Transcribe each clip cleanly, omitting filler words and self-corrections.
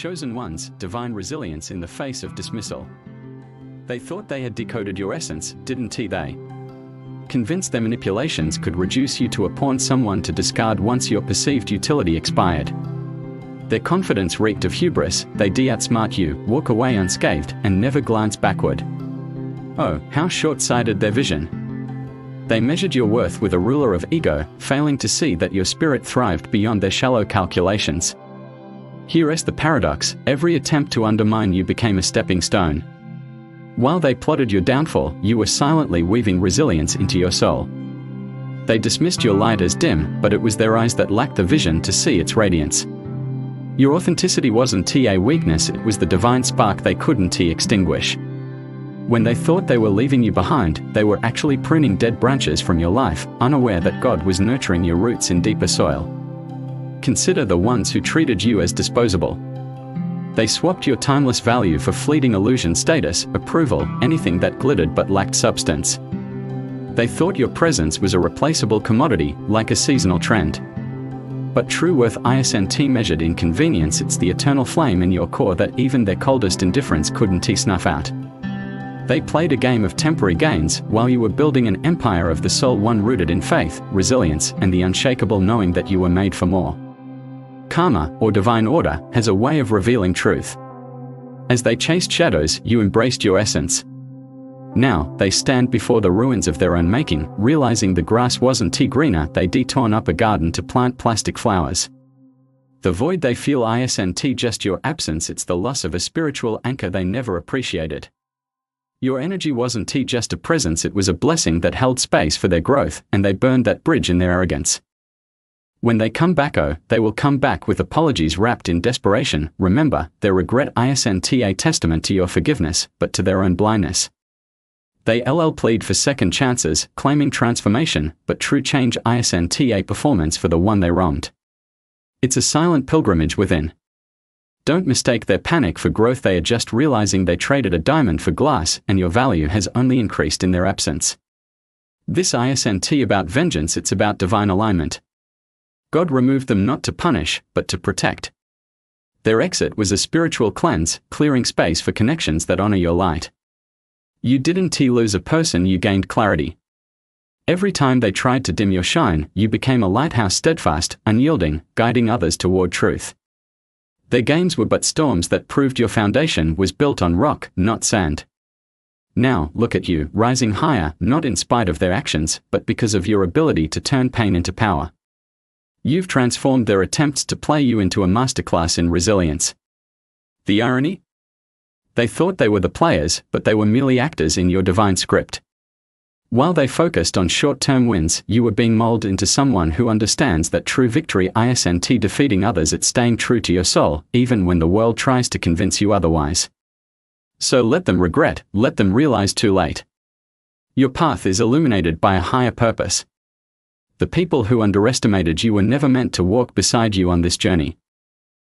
Chosen ones, divine resilience in the face of dismissal. They thought they had decoded your essence, didn't they? Convinced their manipulations could reduce you to a pawn, someone to discard once your perceived utility expired. Their confidence reeked of hubris. They outsmart you, walk away unscathed, and never glance backward. Oh, how short-sighted their vision! They measured your worth with a ruler of ego, failing to see that your spirit thrived beyond their shallow calculations. Here's the paradox: every attempt to undermine you became a stepping stone. While they plotted your downfall, you were silently weaving resilience into your soul. They dismissed your light as dim, but it was their eyes that lacked the vision to see its radiance. Your authenticity wasn't a weakness, it was the divine spark they couldn't extinguish. When they thought they were leaving you behind, they were actually pruning dead branches from your life, unaware that God was nurturing your roots in deeper soil. Consider the ones who treated you as disposable. They swapped your timeless value for fleeting illusion, status, approval, anything that glittered but lacked substance. They thought your presence was a replaceable commodity, like a seasonal trend. But true worth isn't measured in convenience, it's the eternal flame in your core that even their coldest indifference couldn't snuff out. They played a game of temporary gains, while you were building an empire of the soul, one rooted in faith, resilience, and the unshakable knowing that you were made for more. Karma, or divine order, has a way of revealing truth. As they chased shadows, you embraced your essence. Now, they stand before the ruins of their own making, realizing the grass wasn't greener, they'd torn up a garden to plant plastic flowers. The void they feel isn't just your absence, it's the loss of a spiritual anchor they never appreciated. Your energy wasn't just a presence, it was a blessing that held space for their growth, and they burned that bridge in their arrogance. When they come back, they will come back with apologies wrapped in desperation. Remember, their regret isn't a testament to your forgiveness, but to their own blindness. They plead for second chances, claiming transformation, but true change isn't a performance for the one they wronged. It's a silent pilgrimage within. Don't mistake their panic for growth, they are just realizing they traded a diamond for glass, and your value has only increased in their absence. This isn't about vengeance, it's about divine alignment. God removed them not to punish, but to protect. Their exit was a spiritual cleanse, clearing space for connections that honor your light. You didn't lose a person, you gained clarity. Every time they tried to dim your shine, you became a lighthouse, steadfast, unyielding, guiding others toward truth. Their games were but storms that proved your foundation was built on rock, not sand. Now, look at you, rising higher, not in spite of their actions, but because of your ability to turn pain into power. You've transformed their attempts to play you into a masterclass in resilience. The irony? They thought they were the players, but they were merely actors in your divine script. While they focused on short-term wins, you were being molded into someone who understands that true victory isn't defeating others, it's staying true to your soul, even when the world tries to convince you otherwise. So let them regret, let them realize too late. Your path is illuminated by a higher purpose. The people who underestimated you were never meant to walk beside you on this journey.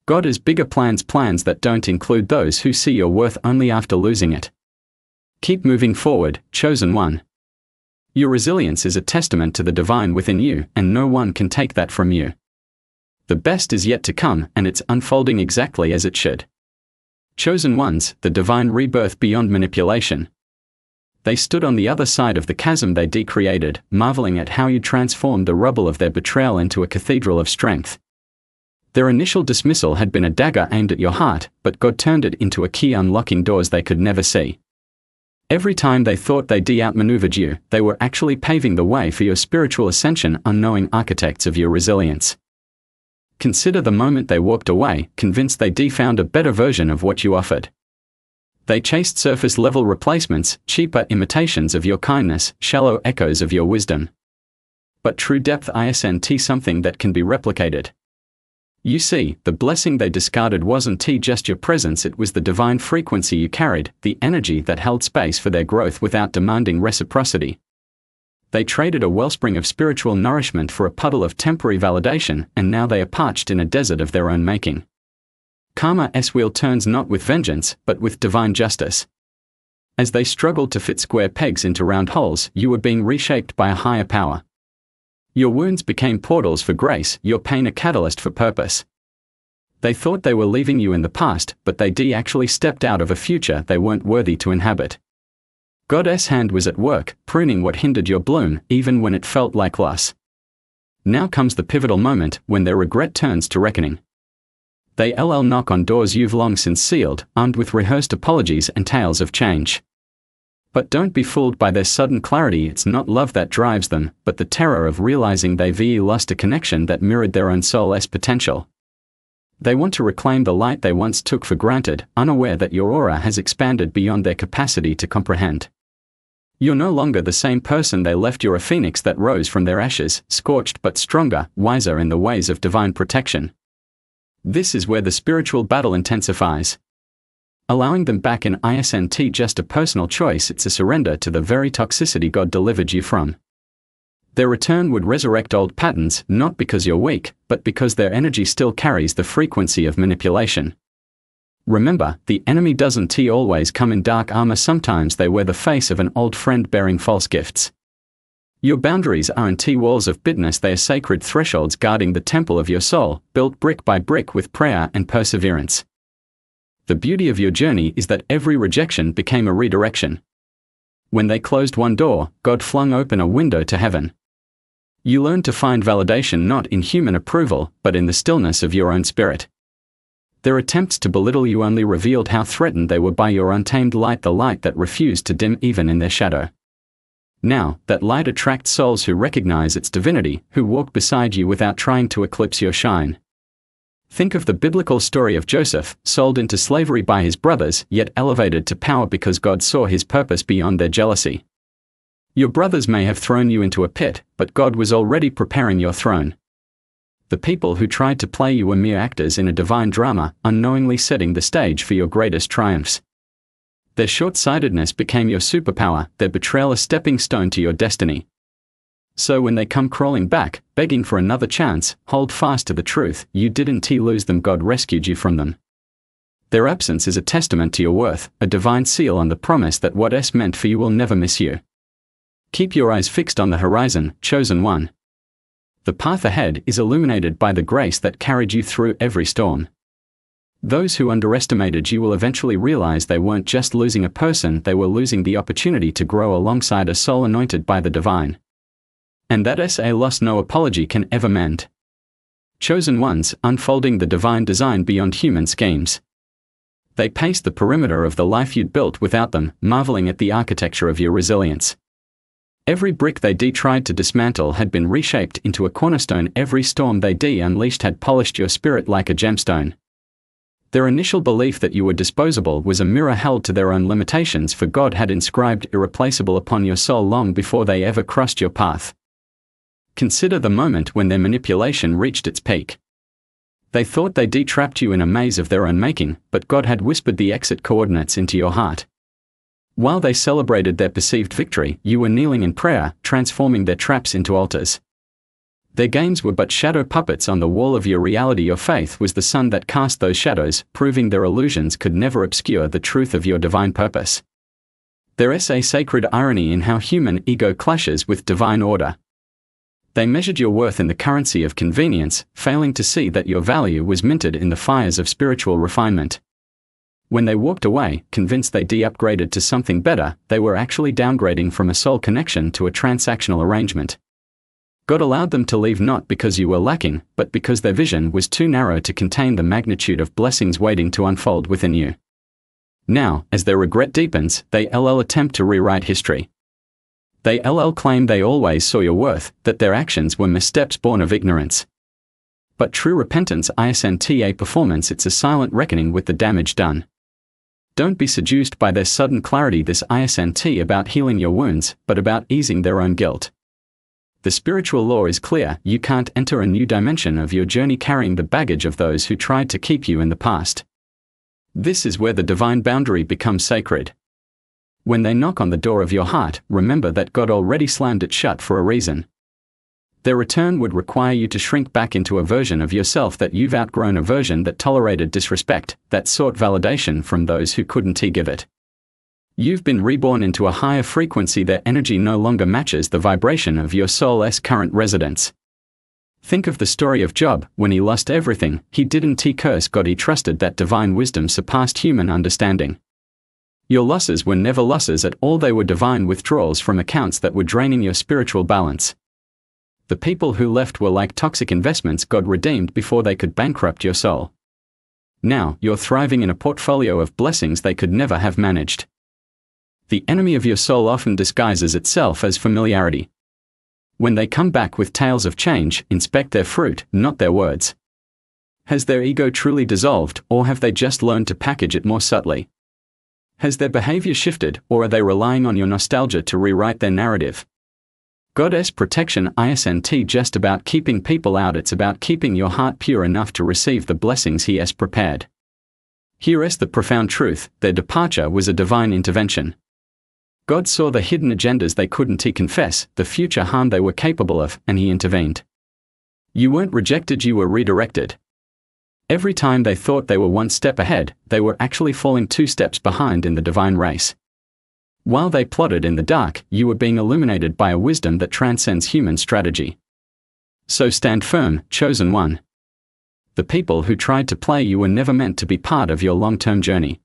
God has bigger plans that don't include those who see your worth only after losing it. Keep moving forward, chosen one. Your resilience is a testament to the divine within you, and no one can take that from you. The best is yet to come, and it's unfolding exactly as it should. Chosen ones, the divine rebirth beyond manipulation. They stood on the other side of the chasm they decreated, marveling at how you transformed the rubble of their betrayal into a cathedral of strength. Their initial dismissal had been a dagger aimed at your heart, but God turned it into a key unlocking doors they could never see. Every time they thought they outmaneuvered you, they were actually paving the way for your spiritual ascension, unknowing architects of your resilience. Consider the moment they walked away, convinced they found a better version of what you offered. They chased surface-level replacements, cheaper imitations of your kindness, shallow echoes of your wisdom. But true depth isn't something that can be replicated. You see, the blessing they discarded wasn't just your presence, it was the divine frequency you carried, the energy that held space for their growth without demanding reciprocity. They traded a wellspring of spiritual nourishment for a puddle of temporary validation, and now they are parched in a desert of their own making. Karma's wheel turns not with vengeance, but with divine justice. As they struggled to fit square pegs into round holes, you were being reshaped by a higher power. Your wounds became portals for grace, your pain a catalyst for purpose. They thought they were leaving you in the past, but they actually stepped out of a future they weren't worthy to inhabit. God's hand was at work, pruning what hindered your bloom, even when it felt like loss. Now comes the pivotal moment, when their regret turns to reckoning. They knock on doors you've long since sealed, armed with rehearsed apologies and tales of change. But don't be fooled by their sudden clarity. It's not love that drives them, but the terror of realizing they've lost a connection that mirrored their own soul's potential. They want to reclaim the light they once took for granted, unaware that your aura has expanded beyond their capacity to comprehend. You're no longer the same person they left. You're a phoenix that rose from their ashes, scorched but stronger, wiser in the ways of divine protection. This is where the spiritual battle intensifies. Allowing them back in isn't just a personal choice, it's a surrender to the very toxicity God delivered you from. Their return would resurrect old patterns, not because you're weak, but because their energy still carries the frequency of manipulation. Remember, the enemy doesn't always come in dark armor. Sometimes they wear the face of an old friend bearing false gifts. Your boundaries aren't walls of bitterness, they are sacred thresholds guarding the temple of your soul, built brick by brick with prayer and perseverance. The beauty of your journey is that every rejection became a redirection. When they closed one door, God flung open a window to heaven. You learned to find validation not in human approval, but in the stillness of your own spirit. Their attempts to belittle you only revealed how threatened they were by your untamed light, the light that refused to dim even in their shadow. Now, that light attracts souls who recognize its divinity, who walk beside you without trying to eclipse your shine. Think of the biblical story of Joseph, sold into slavery by his brothers, yet elevated to power because God saw his purpose beyond their jealousy. Your brothers may have thrown you into a pit, but God was already preparing your throne. The people who tried to play you were mere actors in a divine drama, unknowingly setting the stage for your greatest triumphs. Their short-sightedness became your superpower, their betrayal a stepping stone to your destiny. So when they come crawling back, begging for another chance, hold fast to the truth, you didn't lose them, God rescued you from them. Their absence is a testament to your worth, a divine seal on the promise that what's meant for you will never miss you. Keep your eyes fixed on the horizon, chosen one. The path ahead is illuminated by the grace that carried you through every storm. Those who underestimated you will eventually realize they weren't just losing a person, they were losing the opportunity to grow alongside a soul anointed by the divine. And that's a loss no apology can ever mend. Chosen ones, unfolding the divine design beyond human schemes. They paced the perimeter of the life you'd built without them, marveling at the architecture of your resilience. Every brick they tried to dismantle had been reshaped into a cornerstone. Every storm they unleashed had polished your spirit like a gemstone. Their initial belief that you were disposable was a mirror held to their own limitations, for God had inscribed irreplaceable upon your soul long before they ever crossed your path. Consider the moment when their manipulation reached its peak. They thought they trapped you in a maze of their own making, but God had whispered the exit coordinates into your heart. While they celebrated their perceived victory, you were kneeling in prayer, transforming their traps into altars. Their games were but shadow puppets on the wall of your reality. Your faith was the sun that cast those shadows, proving their illusions could never obscure the truth of your divine purpose. There is a sacred irony in how human ego clashes with divine order. They measured your worth in the currency of convenience, failing to see that your value was minted in the fires of spiritual refinement. When they walked away, convinced they upgraded to something better, they were actually downgrading from a soul connection to a transactional arrangement. God allowed them to leave not because you were lacking, but because their vision was too narrow to contain the magnitude of blessings waiting to unfold within you. Now, as their regret deepens, they attempt to rewrite history. They claim they always saw your worth, that their actions were missteps born of ignorance. But true repentance isn't a performance, it's a silent reckoning with the damage done. Don't be seduced by their sudden clarity. This isn't about healing your wounds, but about easing their own guilt. The spiritual law is clear: you can't enter a new dimension of your journey carrying the baggage of those who tried to keep you in the past. This is where the divine boundary becomes sacred. When they knock on the door of your heart, remember that God already slammed it shut for a reason. Their return would require you to shrink back into a version of yourself that you've outgrown, a version that tolerated disrespect, that sought validation from those who couldn't give it. You've been reborn into a higher frequency. Their energy no longer matches the vibration of your soul's current residence. Think of the story of Job. When he lost everything, he didn't curse God, he trusted that divine wisdom surpassed human understanding. Your losses were never losses at all, they were divine withdrawals from accounts that were draining your spiritual balance. The people who left were like toxic investments God redeemed before they could bankrupt your soul. Now, you're thriving in a portfolio of blessings they could never have managed. The enemy of your soul often disguises itself as familiarity. When they come back with tales of change, inspect their fruit, not their words. Has their ego truly dissolved, or have they just learned to package it more subtly? Has their behavior shifted, or are they relying on your nostalgia to rewrite their narrative? God's protection isn't just about keeping people out, it's about keeping your heart pure enough to receive the blessings He has prepared. Here's the profound truth: their departure was a divine intervention. God saw the hidden agendas they couldn't confess, the future harm they were capable of, and He intervened. You weren't rejected, you were redirected. Every time they thought they were one step ahead, they were actually falling 2 steps behind in the divine race. While they plotted in the dark, you were being illuminated by a wisdom that transcends human strategy. So stand firm, chosen one. The people who tried to play you were never meant to be part of your long-term journey.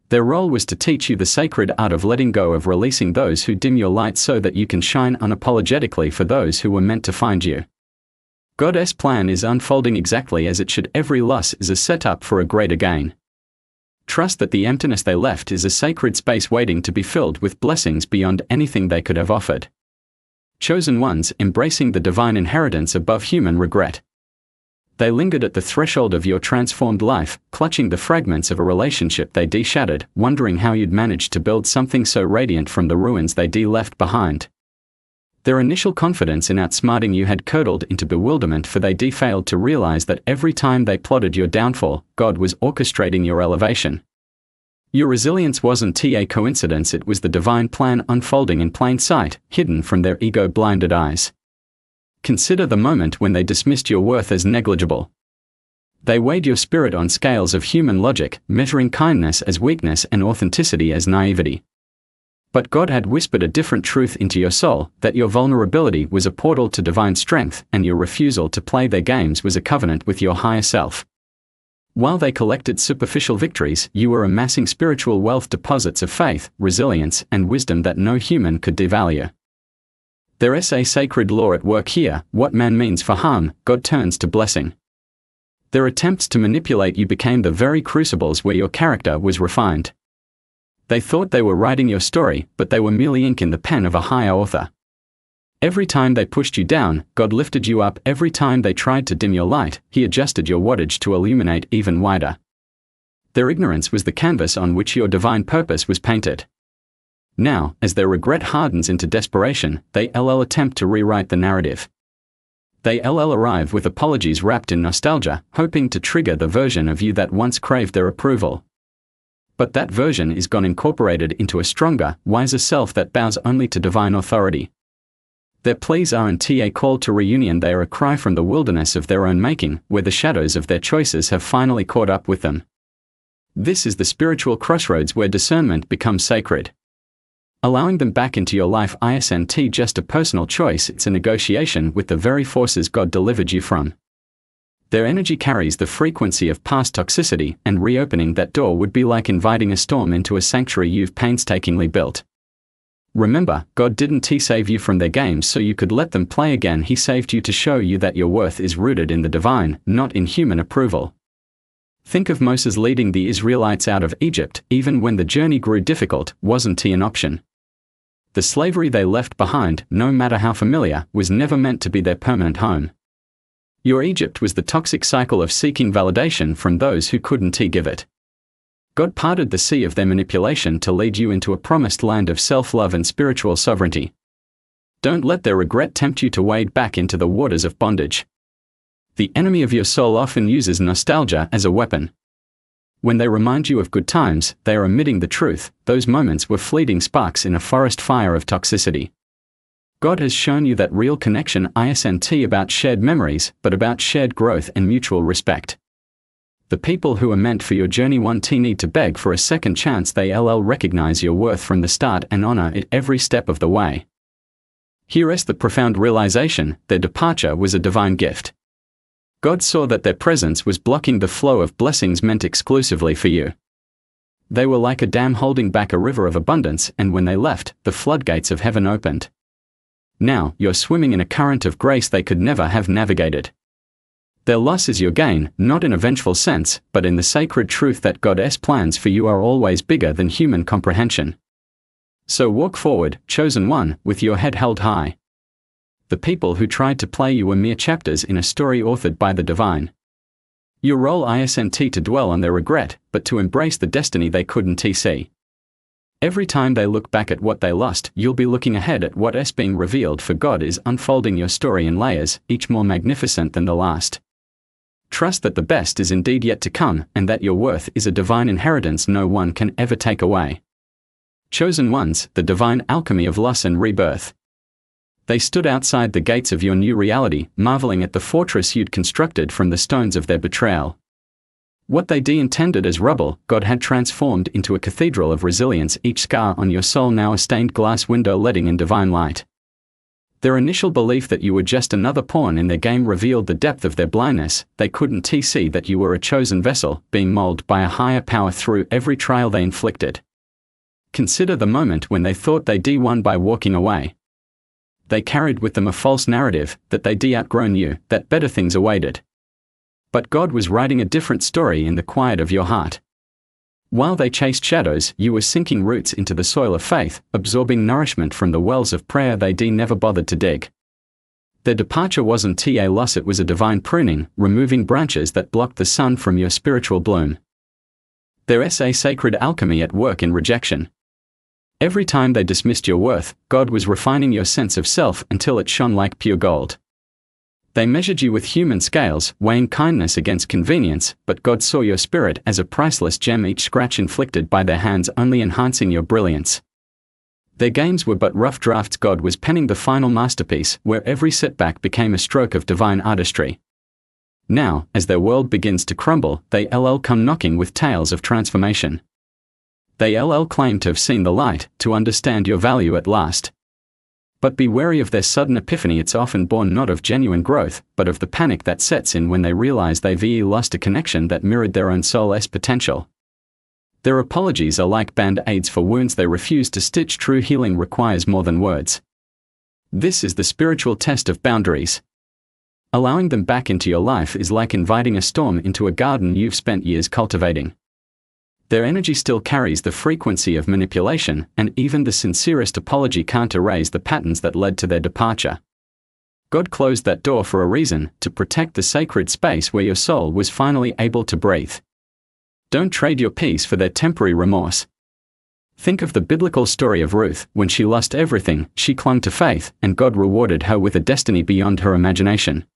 Their role was to teach you the sacred art of letting go, of releasing those who dim your light so that you can shine unapologetically for those who were meant to find you. God's plan is unfolding exactly as it should. Every loss is a setup for a greater gain. Trust that the emptiness they left is a sacred space waiting to be filled with blessings beyond anything they could have offered. Chosen ones embracing the divine inheritance above human regret. They lingered at the threshold of your transformed life, clutching the fragments of a relationship they shattered, wondering how you'd managed to build something so radiant from the ruins they left behind. Their initial confidence in outsmarting you had curdled into bewilderment, for they failed to realize that every time they plotted your downfall, God was orchestrating your elevation. Your resilience wasn't a coincidence, it was the divine plan unfolding in plain sight, hidden from their ego-blinded eyes. Consider the moment when they dismissed your worth as negligible. They weighed your spirit on scales of human logic, measuring kindness as weakness and authenticity as naivety. But God had whispered a different truth into your soul, that your vulnerability was a portal to divine strength, and your refusal to play their games was a covenant with your higher self. While they collected superficial victories, you were amassing spiritual wealth, deposits of faith, resilience, and wisdom that no human could devalue. There is a sacred law at work here: what man means for harm, God turns to blessing. Their attempts to manipulate you became the very crucibles where your character was refined. They thought they were writing your story, but they were merely ink in the pen of a higher author. Every time they pushed you down, God lifted you up. Every time they tried to dim your light, He adjusted your wattage to illuminate even wider. Their ignorance was the canvas on which your divine purpose was painted. Now, as their regret hardens into desperation, they attempt to rewrite the narrative. They arrive with apologies wrapped in nostalgia, hoping to trigger the version of you that once craved their approval. But that version is gone, incorporated into a stronger, wiser self that bows only to divine authority. Their pleas aren't a call to reunion, they are a cry from the wilderness of their own making, where the shadows of their choices have finally caught up with them. This is the spiritual crossroads where discernment becomes sacred. Allowing them back into your life isn't just a personal choice, it's a negotiation with the very forces God delivered you from. Their energy carries the frequency of past toxicity, and reopening that door would be like inviting a storm into a sanctuary you've painstakingly built. Remember, God didn't save you from their games so you could let them play again. He saved you to show you that your worth is rooted in the divine, not in human approval. Think of Moses leading the Israelites out of Egypt. Even when the journey grew difficult, wasn't an option. The slavery they left behind, no matter how familiar, was never meant to be their permanent home. Your Egypt was the toxic cycle of seeking validation from those who couldn't give it. God parted the sea of their manipulation to lead you into a promised land of self-love and spiritual sovereignty. Don't let their regret tempt you to wade back into the waters of bondage. The enemy of your soul often uses nostalgia as a weapon. When they remind you of good times, they are omitting the truth. Those moments were fleeting sparks in a forest fire of toxicity. God has shown you that real connection isn't about shared memories, but about shared growth and mutual respect. The people who are meant for your journey won't need to beg for a second chance. They recognize your worth from the start and honor it every step of the way. Here is the profound realization: their departure was a divine gift. God saw that their presence was blocking the flow of blessings meant exclusively for you. They were like a dam holding back a river of abundance, and when they left, the floodgates of heaven opened. Now, you're swimming in a current of grace they could never have navigated. Their loss is your gain, not in a vengeful sense, but in the sacred truth that God's plans for you are always bigger than human comprehension. So walk forward, chosen one, with your head held high. The people who tried to play you were mere chapters in a story authored by the divine. Your role isn't to dwell on their regret, but to embrace the destiny they couldn't see. Every time they look back at what they lost, you'll be looking ahead at what is being revealed, for God is unfolding your story in layers, each more magnificent than the last. Trust that the best is indeed yet to come, and that your worth is a divine inheritance no one can ever take away. Chosen ones, the divine alchemy of loss and rebirth. They stood outside the gates of your new reality, marveling at the fortress you'd constructed from the stones of their betrayal. What they intended as rubble, God had transformed into a cathedral of resilience, each scar on your soul now a stained glass window letting in divine light. Their initial belief that you were just another pawn in their game revealed the depth of their blindness. They couldn't see that you were a chosen vessel, being molded by a higher power through every trial they inflicted. Consider the moment when they thought they won by walking away. They carried with them a false narrative, that they'd outgrown you, that better things awaited. But God was writing a different story in the quiet of your heart. While they chased shadows, you were sinking roots into the soil of faith, absorbing nourishment from the wells of prayer they'd never bothered to dig. Their departure wasn't a loss, it was a divine pruning, removing branches that blocked the sun from your spiritual bloom. There's a sacred alchemy at work in rejection. Every time they dismissed your worth, God was refining your sense of self until it shone like pure gold. They measured you with human scales, weighing kindness against convenience, but God saw your spirit as a priceless gem, each scratch inflicted by their hands only enhancing your brilliance. Their games were but rough drafts. God was penning the final masterpiece, where every setback became a stroke of divine artistry. Now, as their world begins to crumble, they come knocking with tales of transformation. They claim to have seen the light, to understand your value at last. But be wary of their sudden epiphany. It's often born not of genuine growth, but of the panic that sets in when they realize they've lost a connection that mirrored their own soul's potential. Their apologies are like band-aids for wounds they refuse to stitch. True healing requires more than words. This is the spiritual test of boundaries. Allowing them back into your life is like inviting a storm into a garden you've spent years cultivating. Their energy still carries the frequency of manipulation, and even the sincerest apology can't erase the patterns that led to their departure. God closed that door for a reason, to protect the sacred space where your soul was finally able to breathe. Don't trade your peace for their temporary remorse. Think of the biblical story of Ruth. When she lost everything, she clung to faith, and God rewarded her with a destiny beyond her imagination.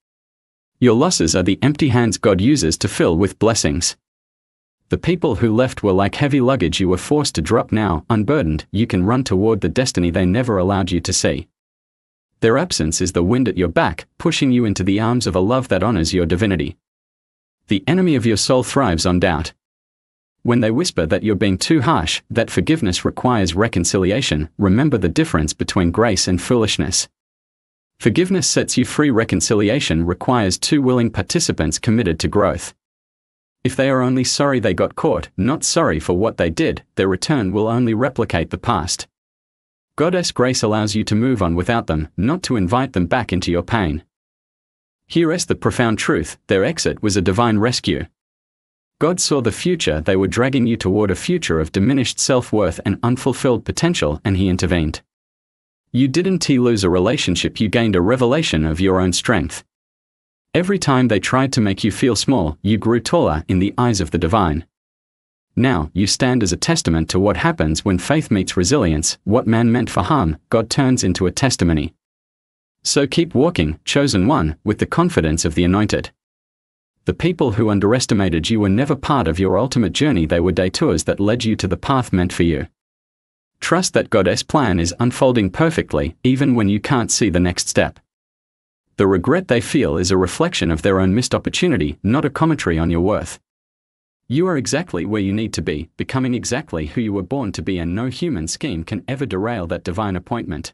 Your losses are the empty hands God uses to fill with blessings. The people who left were like heavy luggage you were forced to drop. Now, unburdened, you can run toward the destiny they never allowed you to see. Their absence is the wind at your back, pushing you into the arms of a love that honors your divinity. The enemy of your soul thrives on doubt. When they whisper that you're being too harsh, that forgiveness requires reconciliation, remember the difference between grace and foolishness. Forgiveness sets you free. Reconciliation requires two willing participants committed to growth. If they are only sorry they got caught, not sorry for what they did, their return will only replicate the past. God's grace allows you to move on without them, not to invite them back into your pain. Here is the profound truth: their exit was a divine rescue. God saw the future they were dragging you toward, a future of diminished self-worth and unfulfilled potential, and He intervened. You didn't lose a relationship, you gained a revelation of your own strength. Every time they tried to make you feel small, you grew taller in the eyes of the divine. Now, you stand as a testament to what happens when faith meets resilience. What man meant for harm, God turns into a testimony. So keep walking, chosen one, with the confidence of the anointed. The people who underestimated you were never part of your ultimate journey. They were detours that led you to the path meant for you. Trust that God's plan is unfolding perfectly, even when you can't see the next step. The regret they feel is a reflection of their own missed opportunity, not a commentary on your worth. You are exactly where you need to be, becoming exactly who you were born to be, and no human scheme can ever derail that divine appointment.